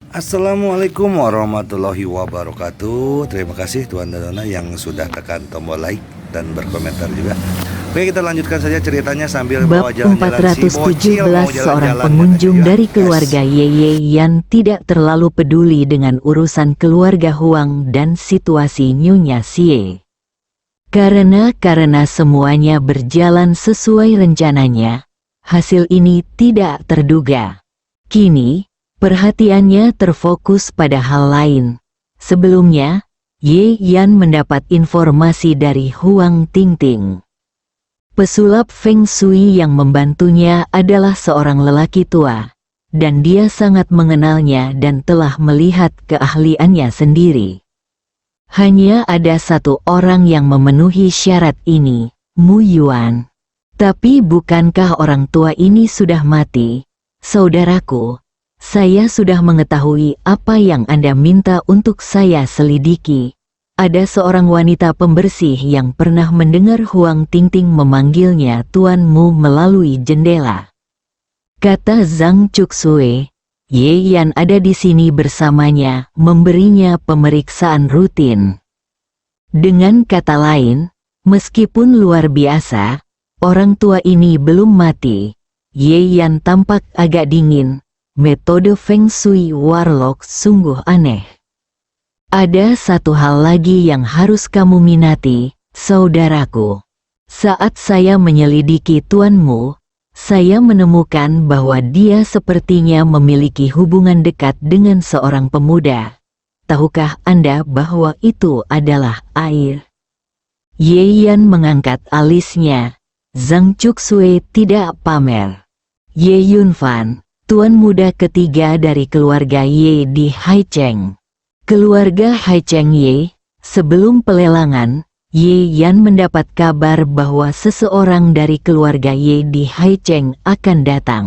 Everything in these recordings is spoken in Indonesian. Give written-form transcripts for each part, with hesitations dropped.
Assalamualaikum warahmatullahi wabarakatuh. Terima kasih Tuan dan Nona yang sudah tekan tombol like dan berkomentar juga. Oke, kita lanjutkan saja ceritanya sambil Bab bawa jalan-jalan si bocil 417. mau Seorang jalan-jalan pengunjung katanya. dari keluarga Yeye Yan tidak terlalu peduli dengan urusan keluarga Huang dan situasi Nyonya Xie. Karena semuanya berjalan sesuai rencananya, hasil ini tidak terduga. Kini, perhatiannya terfokus pada hal lain. Sebelumnya, Ye Yan mendapat informasi dari Huang Tingting. Pesulap Feng Shui yang membantunya adalah seorang lelaki tua, dan dia sangat mengenalnya dan telah melihat keahliannya sendiri. Hanya ada satu orang yang memenuhi syarat ini, Mu Yuan. Tapi bukankah orang tua ini sudah mati? Saudaraku, saya sudah mengetahui apa yang Anda minta untuk saya selidiki. Ada seorang wanita pembersih yang pernah mendengar Huang Tingting memanggilnya Tuan Mu melalui jendela. Kata Zhang Cuksue, Ye Yan ada di sini bersamanya, memberinya pemeriksaan rutin. Dengan kata lain, meskipun luar biasa, orang tua ini belum mati. Ye Yan tampak agak dingin. Metode Feng Shui Warlock sungguh aneh. Ada satu hal lagi yang harus kamu minati, saudaraku. Saat saya menyelidiki tuanmu, saya menemukan bahwa dia sepertinya memiliki hubungan dekat dengan seorang pemuda. Tahukah Anda bahwa itu adalah air? Ye Yan mengangkat alisnya. Zhang Cuksue tidak pamer. Ye Yunfan, tuan muda ketiga dari keluarga Ye di Haicheng. Keluarga Haicheng Ye, sebelum pelelangan, Ye Yan mendapat kabar bahwa seseorang dari keluarga Ye di Haicheng akan datang.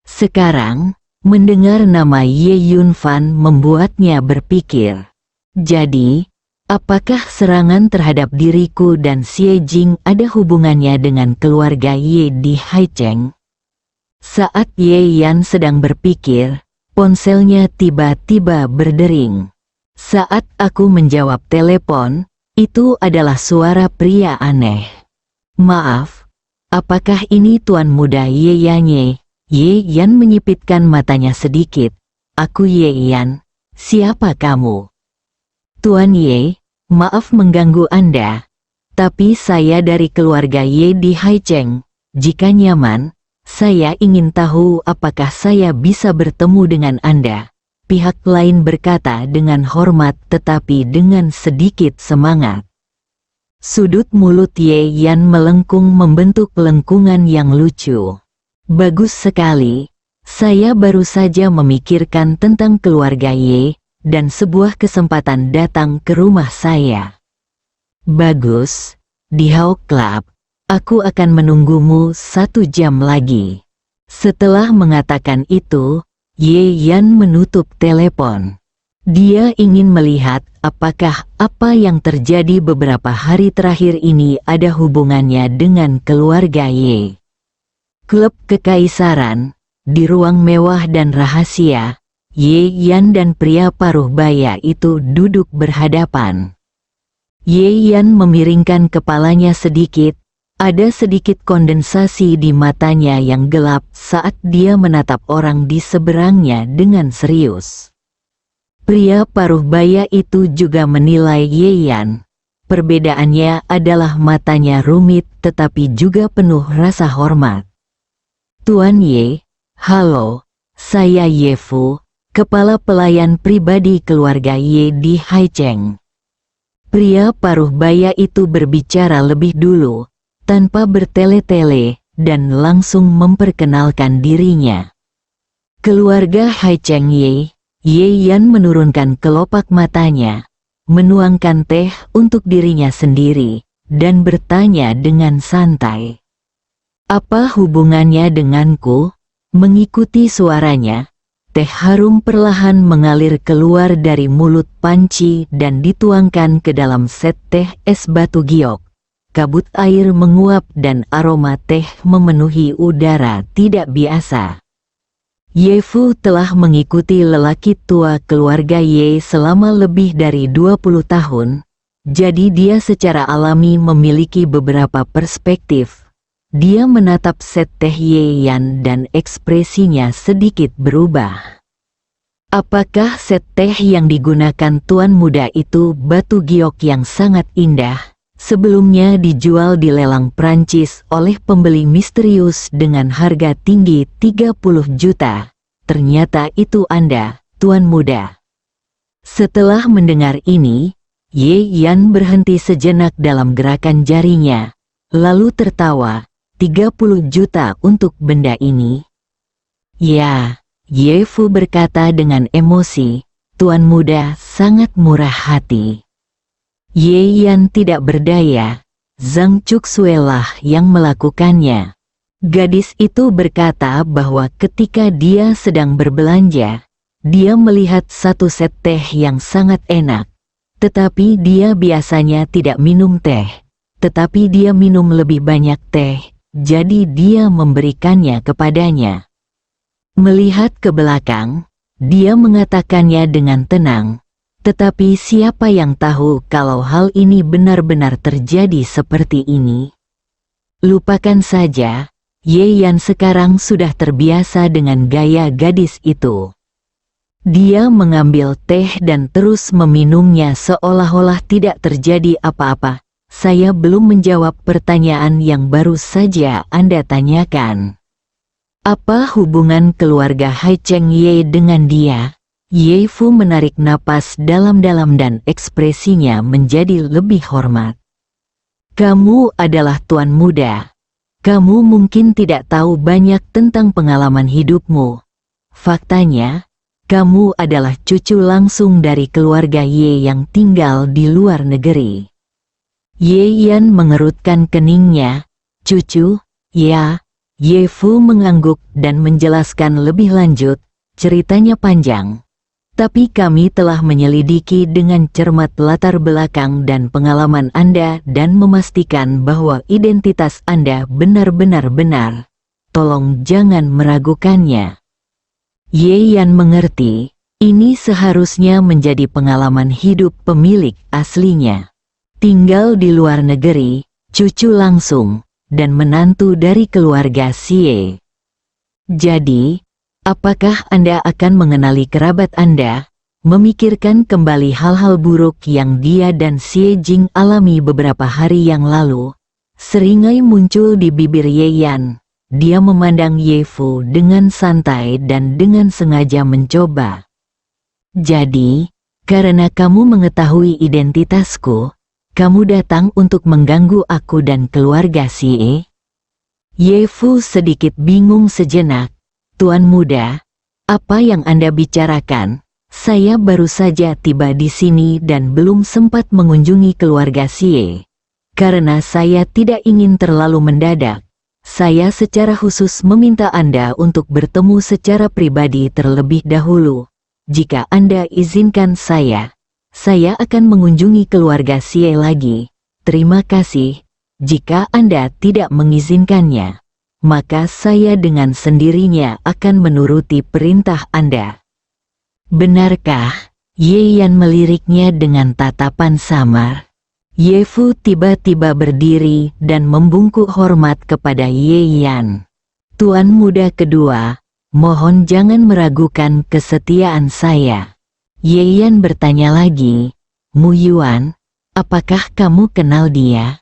Sekarang, mendengar nama Ye Yunfan membuatnya berpikir. Jadi, apakah serangan terhadap diriku dan Xie Jing ada hubungannya dengan keluarga Ye di Haicheng? Saat Ye Yan sedang berpikir, ponselnya tiba-tiba berdering. Saat aku menjawab telepon, itu adalah suara pria aneh. Maaf, apakah ini tuan muda Ye Yanye? Ye Yan menyipitkan matanya sedikit. Aku Ye Yan, siapa kamu? Tuan Ye, maaf mengganggu Anda, tapi saya dari keluarga Ye di Haicheng. Jika nyaman, saya ingin tahu apakah saya bisa bertemu dengan Anda. Pihak lain berkata dengan hormat tetapi dengan sedikit semangat. Sudut mulut Ye Yan melengkung membentuk lengkungan yang lucu. Bagus sekali, saya baru saja memikirkan tentang keluarga Ye, dan sebuah kesempatan datang ke rumah saya. Bagus, di Hao Club. Aku akan menunggumu 1 jam lagi. Setelah mengatakan itu, Ye Yan menutup telepon. Dia ingin melihat apakah apa yang terjadi beberapa hari terakhir ini ada hubungannya dengan keluarga Ye. Klub Kekaisaran, di ruang mewah dan rahasia, Ye Yan dan pria paruh baya itu duduk berhadapan. Ye Yan memiringkan kepalanya sedikit. Ada sedikit kondensasi di matanya yang gelap saat dia menatap orang di seberangnya dengan serius. Pria paruh baya itu juga menilai Ye Yan. Perbedaannya adalah matanya rumit tetapi juga penuh rasa hormat. Tuan Ye, halo, saya Ye Fu, kepala pelayan pribadi keluarga Ye di Haicheng. Pria paruh baya itu berbicara lebih dulu, tanpa bertele-tele, dan langsung memperkenalkan dirinya. Keluarga Haicheng Ye, Ye Yan menurunkan kelopak matanya, menuangkan teh untuk dirinya sendiri, dan bertanya dengan santai. Apa hubungannya denganku? Mengikuti suaranya, teh harum perlahan mengalir keluar dari mulut panci dan dituangkan ke dalam set teh es batu giok. Kabut air menguap dan aroma teh memenuhi udara tidak biasa. Ye Fu telah mengikuti lelaki tua keluarga Ye selama lebih dari 20 tahun, jadi dia secara alami memiliki beberapa perspektif. Dia menatap set teh Ye Yan dan ekspresinya sedikit berubah. Apakah set teh yang digunakan tuan muda itu batu giok yang sangat indah? Sebelumnya dijual di lelang Prancis oleh pembeli misterius dengan harga tinggi 30 juta. Ternyata itu Anda, tuan muda. Setelah mendengar ini, Ye Yan berhenti sejenak dalam gerakan jarinya, lalu tertawa. 30 juta untuk benda ini? Ya, Ye Fu berkata dengan emosi, tuan muda sangat murah hati. Ye Yan tidak berdaya, Zhang Chuxue lah yang melakukannya. Gadis itu berkata bahwa ketika dia sedang berbelanja, dia melihat satu set teh yang sangat enak. Tetapi dia biasanya tidak minum teh, tetapi dia minum lebih banyak teh, jadi dia memberikannya kepadanya. Melihat ke belakang, dia mengatakannya dengan tenang. Tetapi siapa yang tahu kalau hal ini benar-benar terjadi seperti ini? Lupakan saja, Ye Yan sekarang sudah terbiasa dengan gaya gadis itu. Dia mengambil teh dan terus meminumnya seolah-olah tidak terjadi apa-apa. Saya belum menjawab pertanyaan yang baru saja Anda tanyakan. Apa hubungan keluarga Hai Cheng Ye dengan dia? Ye Fu menarik napas dalam-dalam dan ekspresinya menjadi lebih hormat. Kamu adalah tuan muda. Kamu mungkin tidak tahu banyak tentang pengalaman hidupmu. Faktanya, kamu adalah cucu langsung dari keluarga Ye yang tinggal di luar negeri. Ye Yan mengerutkan keningnya. Cucu, ya. Ye Fu mengangguk dan menjelaskan lebih lanjut, ceritanya panjang. Tapi kami telah menyelidiki dengan cermat latar belakang dan pengalaman Anda dan memastikan bahwa identitas Anda benar-benar benar. Tolong jangan meragukannya. Ye Yan mengerti, ini seharusnya menjadi pengalaman hidup pemilik aslinya. Tinggal di luar negeri, cucu langsung, dan menantu dari keluarga Xie. Jadi, apakah Anda akan mengenali kerabat Anda, memikirkan kembali hal-hal buruk yang dia dan Xie Jing alami beberapa hari yang lalu? Seringai muncul di bibir Ye Yan. Dia memandang Ye Fu dengan santai dan dengan sengaja mencoba. Jadi, karena kamu mengetahui identitasku, kamu datang untuk mengganggu aku dan keluarga Xie? Ye Fu sedikit bingung sejenak. Tuan muda, apa yang Anda bicarakan? Saya baru saja tiba di sini dan belum sempat mengunjungi keluarga Xie. Karena saya tidak ingin terlalu mendadak, saya secara khusus meminta Anda untuk bertemu secara pribadi terlebih dahulu. Jika Anda izinkan saya akan mengunjungi keluarga Xie lagi. Terima kasih. Jika Anda tidak mengizinkannya, maka saya dengan sendirinya akan menuruti perintah Anda. Benarkah? Ye Yan meliriknya dengan tatapan samar. Ye Fu tiba-tiba berdiri dan membungkuk hormat kepada Ye Yan. Tuan muda kedua, mohon jangan meragukan kesetiaan saya. Ye Yan bertanya lagi, Mu Yuan, apakah kamu kenal dia?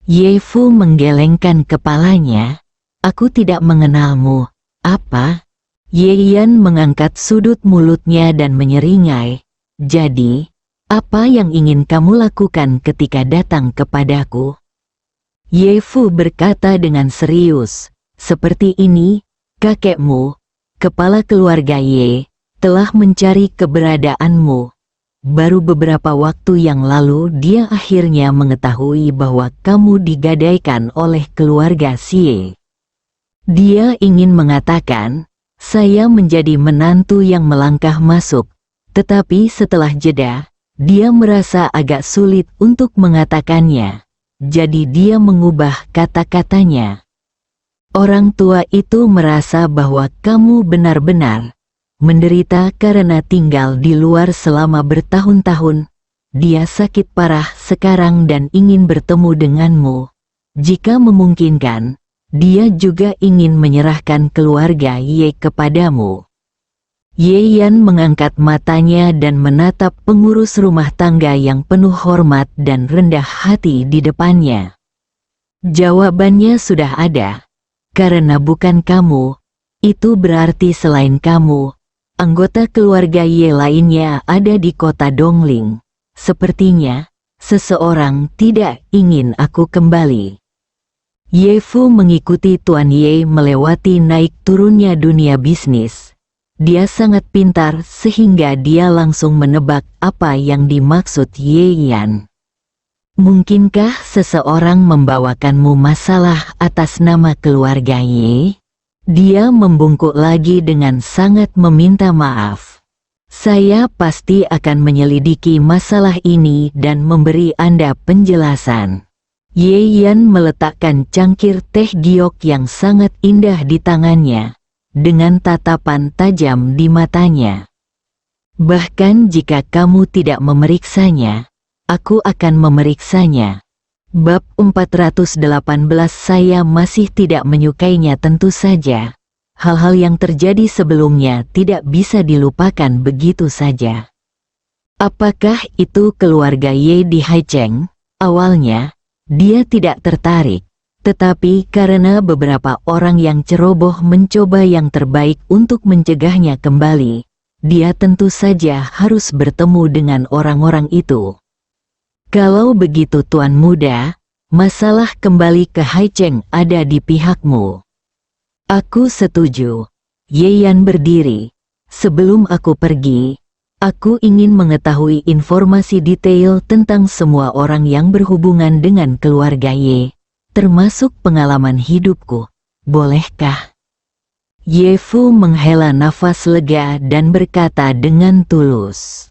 Ye Fu menggelengkan kepalanya. Aku tidak mengenalmu. Apa? Ye Yan mengangkat sudut mulutnya dan menyeringai. Jadi, apa yang ingin kamu lakukan ketika datang kepadaku? Ye Fu berkata dengan serius. Seperti ini, kakekmu, kepala keluarga Ye, telah mencari keberadaanmu. Baru beberapa waktu yang lalu dia akhirnya mengetahui bahwa kamu digadaikan oleh keluarga Xie. Dia ingin mengatakan, saya menjadi menantu yang melangkah masuk, tetapi setelah jeda, dia merasa agak sulit untuk mengatakannya. Jadi dia mengubah kata-katanya. Orang tua itu merasa bahwa kamu benar-benar menderita karena tinggal di luar selama bertahun-tahun. Dia sakit parah sekarang dan ingin bertemu denganmu. Jika memungkinkan, dia juga ingin menyerahkan keluarga Ye kepadamu. Ye Yan mengangkat matanya dan menatap pengurus rumah tangga yang penuh hormat dan rendah hati di depannya. Jawabannya sudah ada. Karena bukan kamu, itu berarti selain kamu, anggota keluarga Ye lainnya ada di kota Dongling. Sepertinya, seseorang tidak ingin aku kembali. Ye Fu mengikuti Tuan Ye melewati naik turunnya dunia bisnis. Dia sangat pintar sehingga dia langsung menebak apa yang dimaksud Ye Yan. Mungkinkah seseorang membawakanmu masalah atas nama keluarga Ye? Dia membungkuk lagi dengan sangat meminta maaf. Saya pasti akan menyelidiki masalah ini dan memberi Anda penjelasan. Ye Yan meletakkan cangkir teh giok yang sangat indah di tangannya, dengan tatapan tajam di matanya. Bahkan jika kamu tidak memeriksanya, aku akan memeriksanya. Bab 418. Saya masih tidak menyukainya. Tentu saja, hal-hal yang terjadi sebelumnya tidak bisa dilupakan begitu saja. Apakah itu keluarga Ye di Haicheng? Awalnya, dia tidak tertarik. Tetapi karena beberapa orang yang ceroboh mencoba yang terbaik untuk mencegahnya kembali, dia tentu saja harus bertemu dengan orang-orang itu. Kalau begitu Tuan Muda, masalah kembali ke Haicheng ada di pihakmu. Aku setuju. Ye Yan berdiri. Sebelum aku pergi, aku ingin mengetahui informasi detail tentang semua orang yang berhubungan dengan keluarga Ye, termasuk pengalaman hidupku. Bolehkah? Ye Fu menghela nafas lega dan berkata dengan tulus.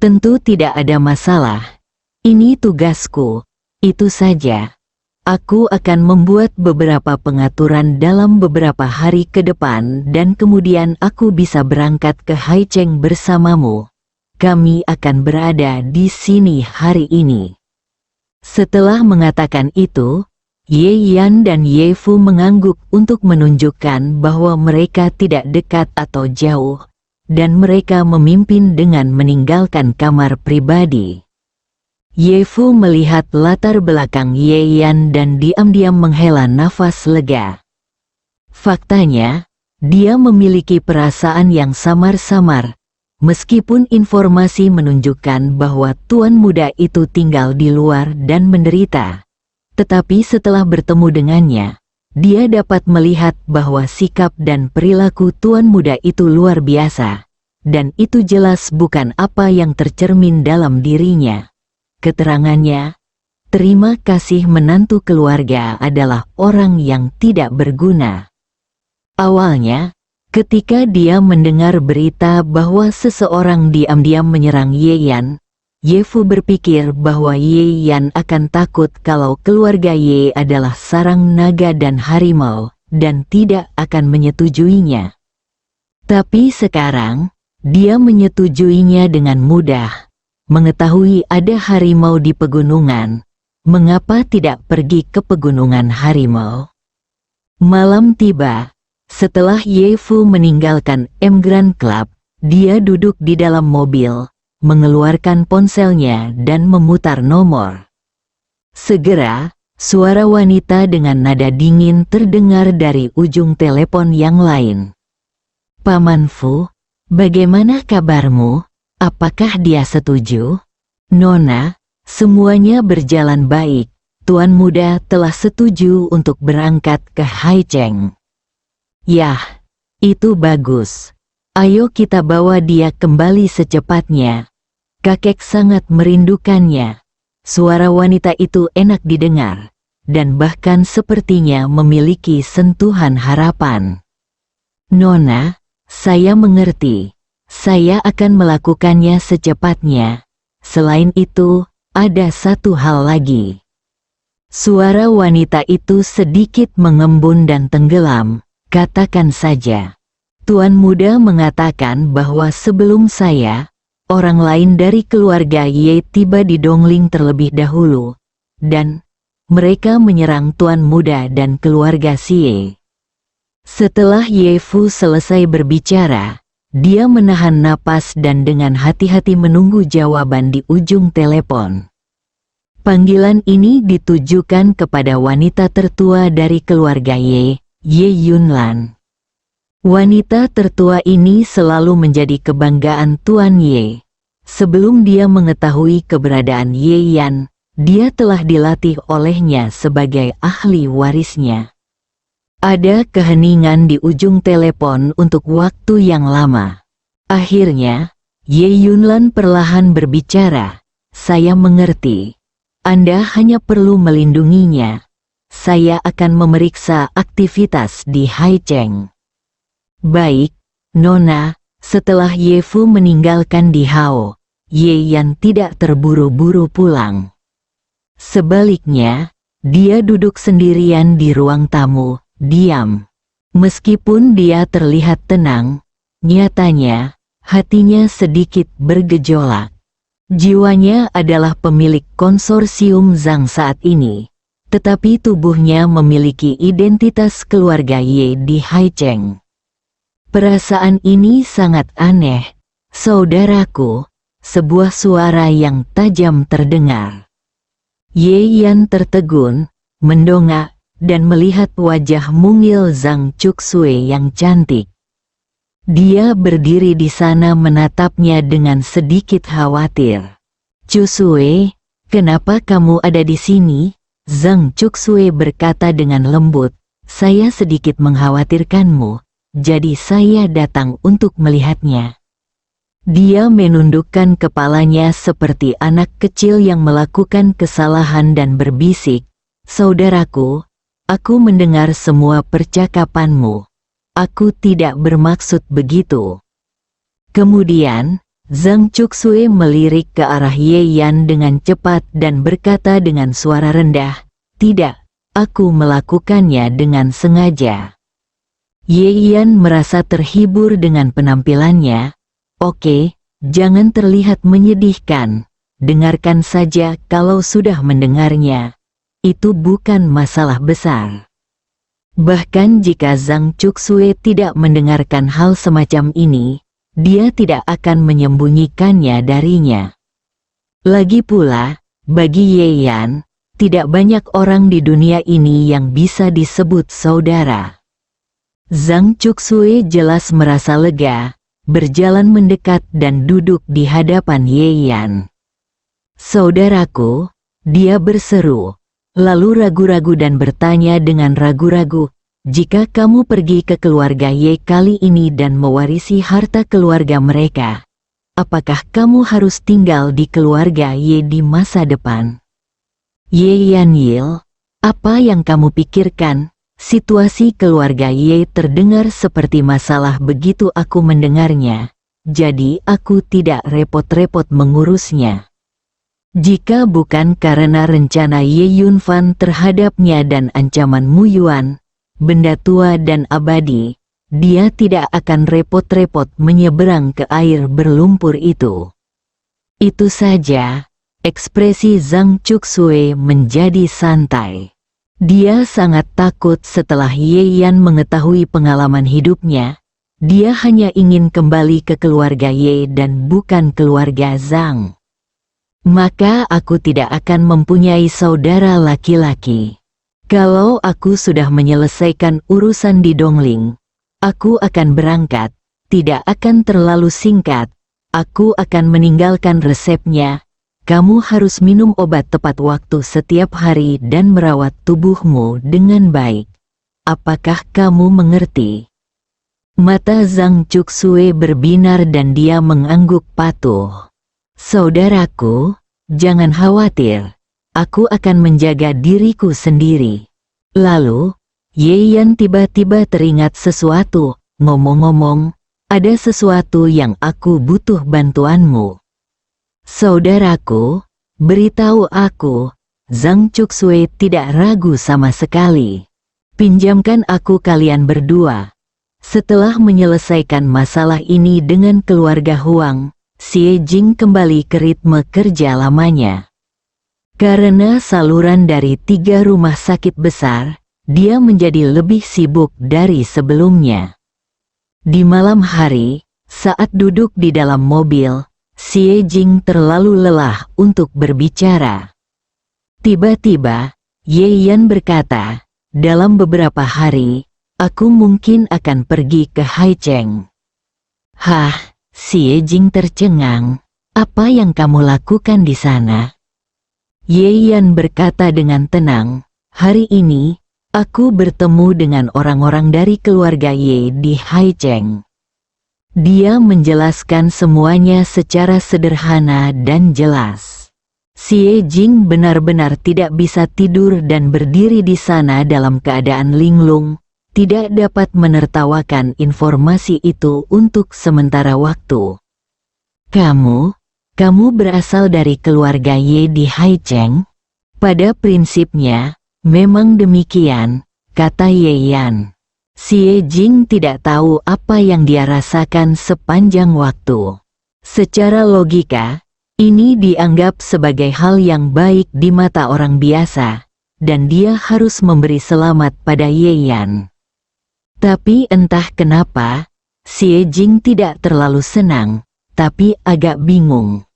Tentu tidak ada masalah. Ini tugasku, itu saja. Aku akan membuat beberapa pengaturan dalam beberapa hari ke depan dan kemudian aku bisa berangkat ke Haicheng bersamamu. Kami akan berada di sini hari ini. Setelah mengatakan itu, Ye Yan dan Ye Fu mengangguk untuk menunjukkan bahwa mereka tidak dekat atau jauh, dan mereka memimpin dengan meninggalkan kamar pribadi. Ye Fu melihat latar belakang Ye Yan dan diam-diam menghela nafas lega. Faktanya, dia memiliki perasaan yang samar-samar, meskipun informasi menunjukkan bahwa tuan muda itu tinggal di luar dan menderita. Tetapi setelah bertemu dengannya, dia dapat melihat bahwa sikap dan perilaku tuan muda itu luar biasa, dan itu jelas bukan apa yang tercermin dalam dirinya. Keterangannya, terima kasih menantu keluarga adalah orang yang tidak berguna. Awalnya, ketika dia mendengar berita bahwa seseorang diam-diam menyerang Ye Yan, Ye Fu berpikir bahwa Ye Yan akan takut kalau keluarga Ye adalah sarang naga dan harimau, dan tidak akan menyetujuinya. Tapi sekarang, dia menyetujuinya dengan mudah. Mengetahui ada harimau di pegunungan, mengapa tidak pergi ke pegunungan harimau? Malam tiba. Setelah Ye Fu meninggalkan M Grand Club, dia duduk di dalam mobil, mengeluarkan ponselnya dan memutar nomor. Segera, suara wanita dengan nada dingin terdengar dari ujung telepon yang lain. Paman Fu, bagaimana kabarmu? Apakah dia setuju? Nona, semuanya berjalan baik. Tuan muda telah setuju untuk berangkat ke Haicheng. Yah, itu bagus. Ayo kita bawa dia kembali secepatnya. Kakek sangat merindukannya. Suara wanita itu enak didengar, dan bahkan sepertinya memiliki sentuhan harapan. Nona, saya mengerti. Saya akan melakukannya secepatnya. Selain itu, ada satu hal lagi. Suara wanita itu sedikit mengembun dan tenggelam. Katakan saja. Tuan muda mengatakan bahwa sebelum saya, orang lain dari keluarga Ye tiba di Dongling terlebih dahulu, dan mereka menyerang Tuan muda dan keluarga Xie. Setelah Ye Fu selesai berbicara, dia menahan napas dan dengan hati-hati menunggu jawaban di ujung telepon. Panggilan ini ditujukan kepada wanita tertua dari keluarga Ye Yunlan. Wanita tertua ini selalu menjadi kebanggaan Tuan Ye. Sebelum dia mengetahui keberadaan Ye Yan, dia telah dilatih olehnya sebagai ahli warisnya. Ada keheningan di ujung telepon untuk waktu yang lama. Akhirnya, Ye Yunlan perlahan berbicara. Saya mengerti. Anda hanya perlu melindunginya. Saya akan memeriksa aktivitas di Haicheng. Baik, Nona. Setelah Ye Fu meninggalkan Di Hao, Ye Yan tidak terburu-buru pulang. Sebaliknya, dia duduk sendirian di ruang tamu, diam. Meskipun dia terlihat tenang, nyatanya, hatinya sedikit bergejolak. Jiwanya adalah pemilik konsorsium Zhang saat ini, tetapi tubuhnya memiliki identitas keluarga Ye di Haicheng. Perasaan ini sangat aneh, saudaraku. Sebuah suara yang tajam terdengar. Ye Yan tertegun, mendongak, dan melihat wajah mungil Zhang Cuksue yang cantik. Dia berdiri di sana menatapnya dengan sedikit khawatir. Cuksue, kenapa kamu ada di sini? Zhang Cuksue berkata dengan lembut, saya sedikit mengkhawatirkanmu, jadi saya datang untuk melihatnya. Dia menundukkan kepalanya seperti anak kecil yang melakukan kesalahan dan berbisik, saudaraku, aku mendengar semua percakapanmu. Aku tidak bermaksud begitu. Kemudian, Zhang Cuksue melirik ke arah Ye Yan dengan cepat dan berkata dengan suara rendah, tidak, aku melakukannya dengan sengaja. Ye Yan merasa terhibur dengan penampilannya. Oke, jangan terlihat menyedihkan. Dengarkan saja kalau sudah mendengarnya. Itu bukan masalah besar. Bahkan jika Zhang Cuksue tidak mendengarkan hal semacam ini, dia tidak akan menyembunyikannya darinya. Lagi pula, bagi Ye Yan, tidak banyak orang di dunia ini yang bisa disebut saudara. Zhang Cuksue jelas merasa lega, berjalan mendekat dan duduk di hadapan Ye Yan. Saudaraku, dia berseru. Lalu ragu-ragu dan bertanya dengan ragu-ragu, jika kamu pergi ke keluarga Ye kali ini dan mewarisi harta keluarga mereka, apakah kamu harus tinggal di keluarga Ye di masa depan? Ye Yan Yil, apa yang kamu pikirkan? Situasi keluarga Ye terdengar seperti masalah begitu aku mendengarnya, jadi aku tidak repot-repot mengurusnya. Jika bukan karena rencana Ye Yunfan terhadapnya dan ancaman Mu Yuan, benda tua dan abadi, dia tidak akan repot-repot menyeberang ke air berlumpur itu. Itu saja, ekspresi Zhang Cuksue menjadi santai. Dia sangat takut setelah Ye Yan mengetahui pengalaman hidupnya. Dia hanya ingin kembali ke keluarga Ye dan bukan keluarga Zhang. Maka aku tidak akan mempunyai saudara laki-laki. Kalau aku sudah menyelesaikan urusan di Dongling, aku akan berangkat, tidak akan terlalu singkat, aku akan meninggalkan resepnya. Kamu harus minum obat tepat waktu setiap hari dan merawat tubuhmu dengan baik. Apakah kamu mengerti? Mata Zhang Cuksue berbinar dan dia mengangguk patuh. Saudaraku, jangan khawatir. Aku akan menjaga diriku sendiri. Lalu, Ye Yan tiba-tiba teringat sesuatu. Ngomong-ngomong, ada sesuatu yang aku butuh bantuanmu. Saudaraku, beritahu aku, Zhang Cuxue tidak ragu sama sekali. Pinjamkan aku kalian berdua. Setelah menyelesaikan masalah ini dengan keluarga Huang, Xie Jing kembali ke ritme kerja lamanya. Karena saluran dari 3 rumah sakit besar, dia menjadi lebih sibuk dari sebelumnya. Di malam hari, saat duduk di dalam mobil, Xie Jing terlalu lelah untuk berbicara. Tiba-tiba, Ye Yan berkata, "Dalam beberapa hari, aku mungkin akan pergi ke Haicheng." "Hah?" Xie Jing tercengang. "Apa yang kamu lakukan di sana?" Ye Yan berkata dengan tenang, "Hari ini, aku bertemu dengan orang-orang dari keluarga Ye di Haicheng." Dia menjelaskan semuanya secara sederhana dan jelas. Xie Jing benar-benar tidak bisa tidur dan berdiri di sana dalam keadaan linglung, tidak dapat menertawakan informasi itu untuk sementara waktu. Kamu berasal dari keluarga Ye di Haicheng?" "Pada prinsipnya, memang demikian," kata Ye Yan. Xie Jing tidak tahu apa yang dia rasakan sepanjang waktu. Secara logika, ini dianggap sebagai hal yang baik di mata orang biasa, dan dia harus memberi selamat pada Ye Yan. Tapi entah kenapa, Xie Jing tidak terlalu senang, tapi agak bingung.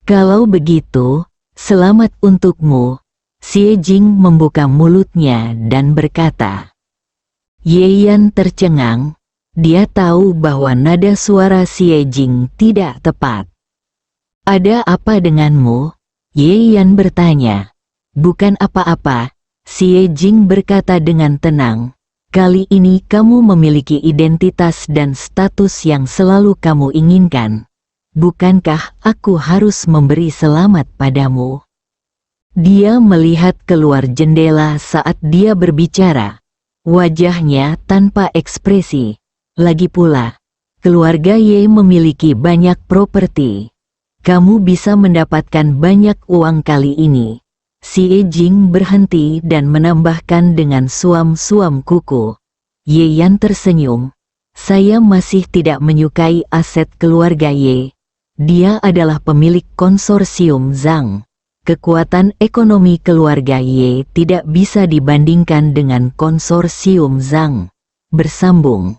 "Kalau begitu, selamat untukmu." Xie Jing membuka mulutnya dan berkata. Ye Yan tercengang, dia tahu bahwa nada suara Xie Jing tidak tepat. "Ada apa denganmu?" Ye Yan bertanya. "Bukan apa-apa," Xie Jing berkata dengan tenang. "Kali ini kamu memiliki identitas dan status yang selalu kamu inginkan. Bukankah aku harus memberi selamat padamu?" Dia melihat keluar jendela saat dia berbicara. Wajahnya tanpa ekspresi. Lagi pula, keluarga Ye memiliki banyak properti. Kamu bisa mendapatkan banyak uang kali ini. Xie Jing berhenti dan menambahkan dengan suam-suam kuku. Ye Yan tersenyum. "Saya masih tidak menyukai aset keluarga Ye. Dia adalah pemilik konsorsium Zhang. Kekuatan ekonomi keluarga Ye tidak bisa dibandingkan dengan konsorsium Zhang." Bersambung.